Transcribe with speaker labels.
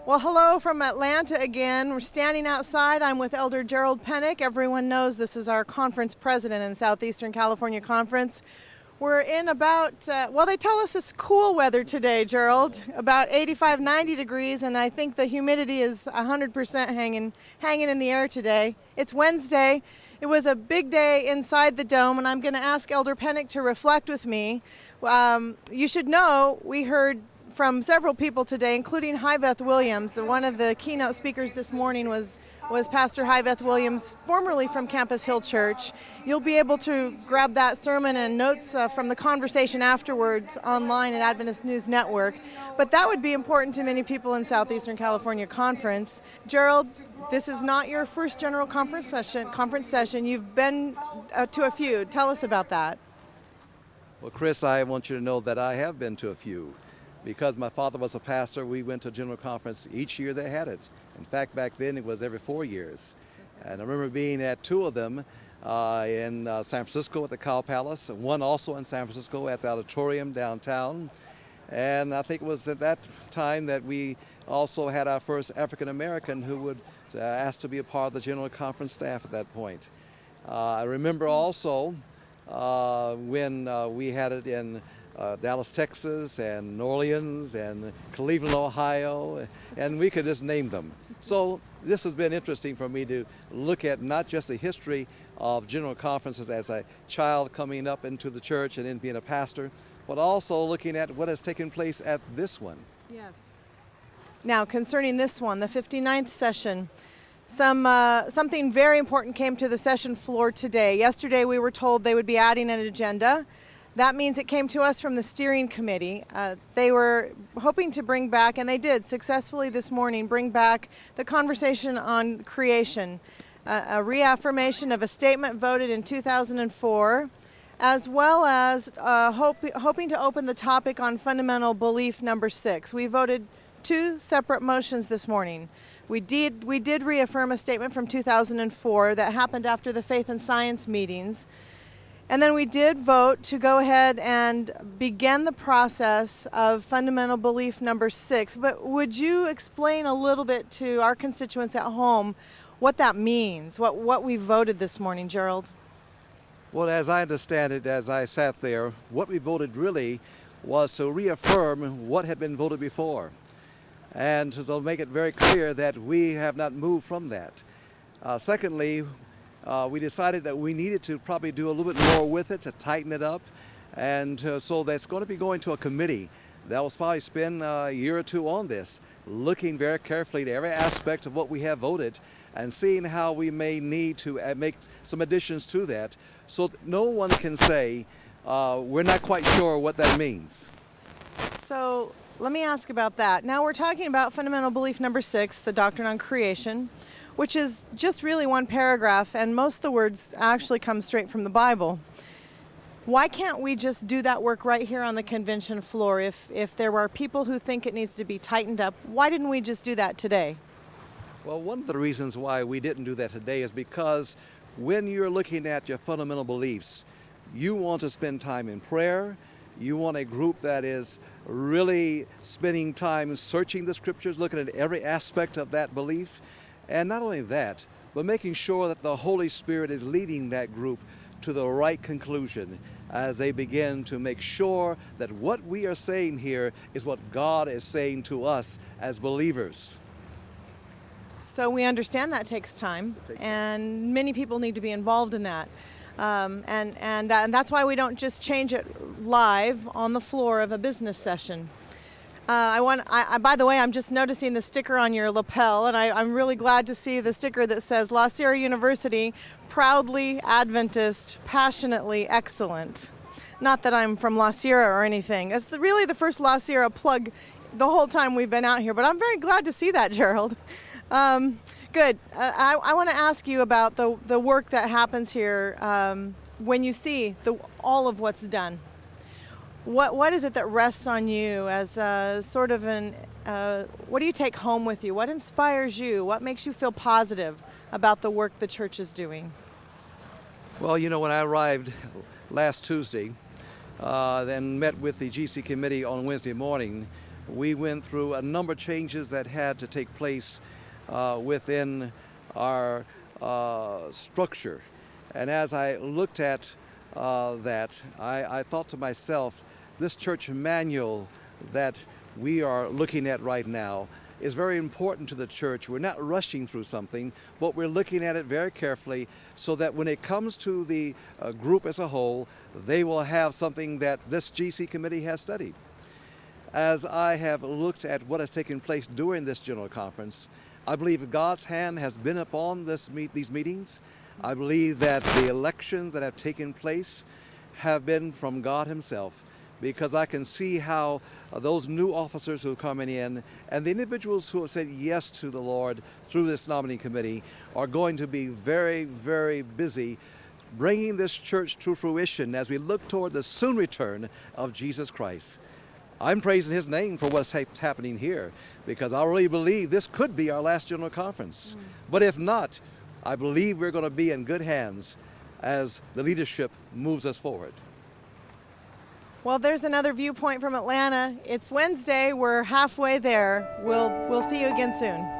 Speaker 1: Well, hello from Atlanta again. We're standing outside. I'm with Elder Gerald Penick. Everyone knows this is our conference president in Southeastern California Conference. We're in about, they tell us it's cool weather today, Gerald, about 85, 90 degrees, and I think the humidity is 100% hanging in the air today. It's Wednesday. It was a big day inside the dome, and I'm going to ask Elder Penick to reflect with me. You should know we heard from several people today, including Hyveth Williams. One of the keynote speakers this morning was Pastor Hyveth Williams, formerly from Campus Hill Church. You'll be able to grab that sermon and notes from the conversation afterwards online at Adventist News Network. But that would be important to many people in Southeastern California Conference. Gerald, this is not your first general conference session. You've been to a few. Tell us about that.
Speaker 2: Well, Chris, I want you to know that I have been to a few. Because my father was a pastor, we went to a general conference each year they had it. In fact, back then it was every 4 years. And I remember being at two of them in San Francisco at the Cow Palace, and one also in San Francisco at the auditorium downtown. And I think it was at that time that we also had our first African American who would ask to be a part of the general conference staff at that point. I remember also when we had it in Dallas, Texas, and New Orleans, and Cleveland, Ohio, and we could just name them. So this has been interesting for me to look at not just the history of general conferences as a child coming up into the church and then being a pastor, but also looking at what has taken place at this one.
Speaker 1: Yes. Now, concerning this one, the 59th session, something very important came to the session floor today. Yesterday we were told they would be adding an agenda. That means it came to us from the steering committee. They were hoping to bring back, and they did successfully this morning, bring back the conversation on creation, a reaffirmation of a statement voted in 2004, as well as hoping to open the topic on fundamental belief number 6. We voted 2 separate motions this morning. We did reaffirm a statement from 2004 that happened after the faith and science meetings. And then we did vote to go ahead and begin the process of fundamental belief number 6. But would you explain a little bit to our constituents at home what that means, what we voted this morning, Gerald?
Speaker 2: Well, as I understand it, as I sat there, what we voted really was to reaffirm what had been voted before, and to make it very clear that we have not moved from that. Secondly, we decided that we needed to probably do a little bit more with it to tighten it up, and so that's going to be going to a committee that will probably spend a year or two on this, looking very carefully at every aspect of what we have voted and seeing how we may need to make some additions to that, so that no one can say we're not quite sure what that means.
Speaker 1: So let me ask about that. Now we're talking about fundamental belief number 6, the doctrine on creation, which is just really one paragraph, and most of the words actually come straight from the Bible. Why can't we just do that work right here on the convention floor? If there are people who think it needs to be tightened up, why didn't we just do that today?
Speaker 2: Well, one of the reasons why we didn't do that today is because when you're looking at your fundamental beliefs, you want to spend time in prayer. You want a group that is really spending time searching the scriptures, looking at every aspect of that belief. And not only that, but making sure that the Holy Spirit is leading that group to the right conclusion as they begin to make sure that what we are saying here is what God is saying to us as believers.
Speaker 1: So we understand that takes time, and many people need to be involved in that. And that's why we don't just change it live on the floor of a business session. By the way, I'm just noticing the sticker on your lapel, and I'm really glad to see the sticker that says La Sierra University, proudly Adventist, passionately excellent. Not that I'm from La Sierra or anything. It's really the first La Sierra plug the whole time we've been out here, but I'm very glad to see that, Gerald. Good. I want to ask you about the work that happens here when you see all of what's done. What is it that rests on you as sort of what do you take home with you? What inspires you? What makes you feel positive about the work the church is doing?
Speaker 2: Well, you know, when I arrived last Tuesday, then met with the GC committee on Wednesday morning, we went through a number of changes that had to take place within our structure. And as I looked at that, I thought to myself, this church manual that we are looking at right now is very important to the church. We're not rushing through something, but we're looking at it very carefully so that when it comes to the group as a whole, they will have something that this GC committee has studied. As I have looked at what has taken place during this General Conference, I believe God's hand has been upon these meetings. I believe that the elections that have taken place have been from God Himself, because I can see how those new officers who are coming in and the individuals who have said yes to the Lord through this nominee committee are going to be very, very busy bringing this church to fruition as we look toward the soon return of Jesus Christ. I'm praising His name for what's happening here, because I really believe this could be our last General Conference. But if not, I believe we're going to be in good hands as the leadership moves us forward.
Speaker 1: Well, there's another viewpoint from Atlanta. It's Wednesday. We're halfway there. We'll see you again soon.